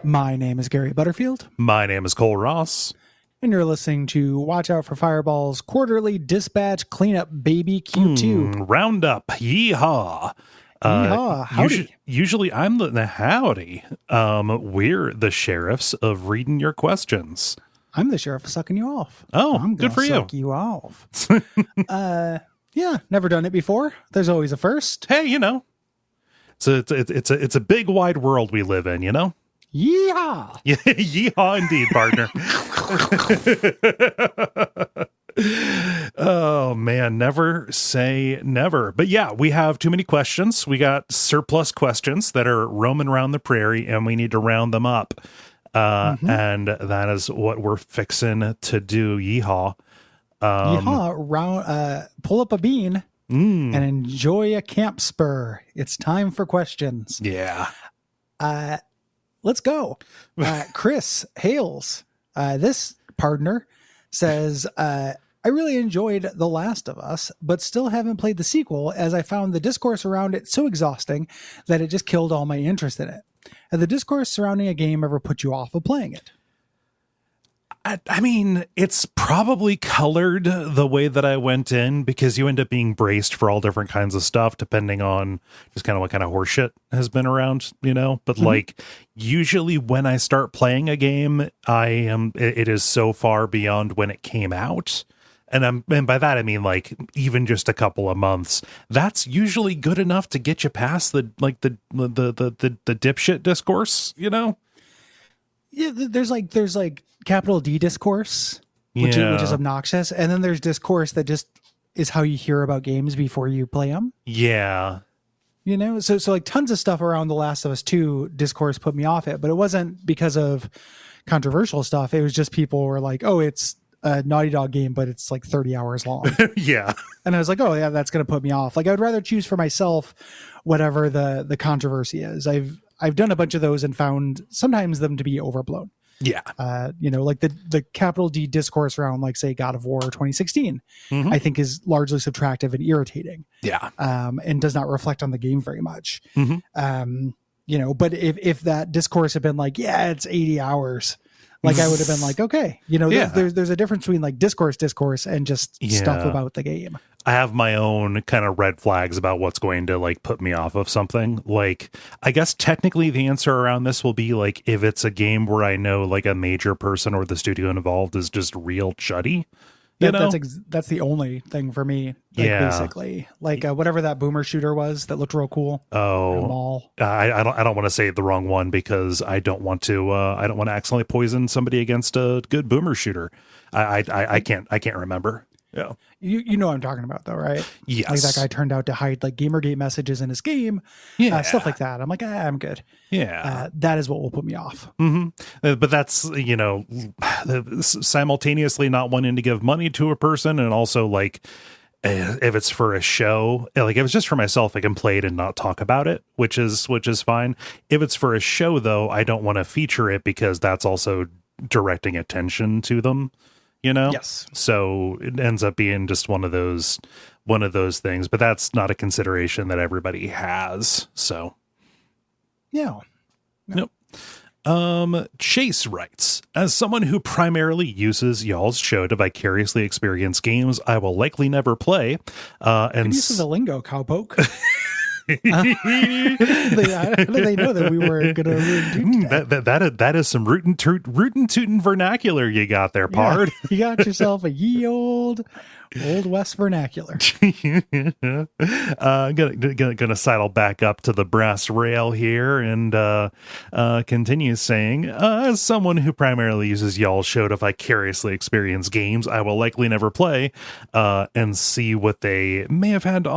My name is Gary Butterfield. My name is Cole Ross. And you're listening to Watch Out for Fireball's quarterly dispatch cleanup baby Q2. Roundup. Yeehaw. Yeehaw. Howdy. Usually I'm the howdy. We're the sheriffs of reading your questions. I'm the sheriff of sucking you off. Oh, I'm good for you. Suck you off. Yeah, never done it before. There's always a first. Hey, you know, it's a big wide world we live in, you know? Yeehaw! Yeah, yeehaw indeed, partner. Oh, man, never say never. But yeah, we have too many questions. We got surplus questions that are roaming around the prairie, and we need to round them up. And that is what we're fixing to do. Yeehaw. Yeehaw. Pull up a bean and enjoy a camp spur. It's time for questions. Yeah. Let's go. Chris Hales, this partner, says, I really enjoyed The Last of Us, but still haven't played the sequel as I found the discourse around it so exhausting that it just killed all my interest in it. Has the discourse surrounding a game ever put you off of playing it? I mean, it's probably colored the way that I went in because you end up being braced for all different kinds of stuff depending on just kind of what kind of horseshit has been around, you know? But like usually when I start playing a game, it is so far beyond when it came out. And by that I mean like even just a couple of months. That's usually good enough to get you past the dipshit discourse, you know? Yeah, there's like capital D discourse, which is obnoxious, and then there's discourse that just is how you hear about games before you play them. Yeah, you know, so like tons of stuff around The Last of Us 2 discourse put me off it, but it wasn't because of controversial stuff. It was just people were like, "Oh, it's a Naughty Dog game, but it's like 30 hours long." Yeah, and I was like, "Oh yeah, that's gonna put me off." Like I would rather choose for myself whatever the controversy is. I've done a bunch of those and found sometimes them to be overblown. Yeah. You know, like the capital D discourse around, like, say, God of War 2016, I think is largely subtractive and irritating. Yeah. And does not reflect on the game very much. You know, but if that discourse had been like, yeah, it's 80 hours, like I would have been like, okay, you know, there's a difference between like discourse and just stuff about the game. I have my own kind of red flags about what's going to like put me off of something. Like, I guess technically the answer around this will be like, if it's a game where I know like a major person or the studio involved is just real chuddy. That's the only thing for me. Like, basically, like whatever that boomer shooter was that looked real cool. Oh, I don't want to say the wrong one because I don't want to accidentally poison somebody against a good boomer shooter. I can't remember. Yeah. You know what I'm talking about though, right? Yes. Like that guy turned out to hide like Gamergate messages in his game. Stuff like that. I'm like, I'm good. Yeah. That is what will put me off. But that's, you know, simultaneously not wanting to give money to a person, and also like if it's for a show, like if it's just for myself, I can play it and not talk about it, which is fine. If it's for a show though, I don't want to feature it because that's also directing attention to them. You know? Yes. So it ends up being just one of those things, but that's not a consideration that everybody has. So. Yeah. Nope. Chase writes, as someone who primarily uses y'all's show to vicariously experience games I will likely never play, and use of the lingo, cowpoke. How did they know that we were gonna that is some rootin' tootin' vernacular you got there, Pard. Yeah, you got yourself a ye old West vernacular. Gonna sidle back up to the brass rail here and continue saying, as someone who primarily uses y'all's show to vicariously experience games I will likely never play, and see what they may have had to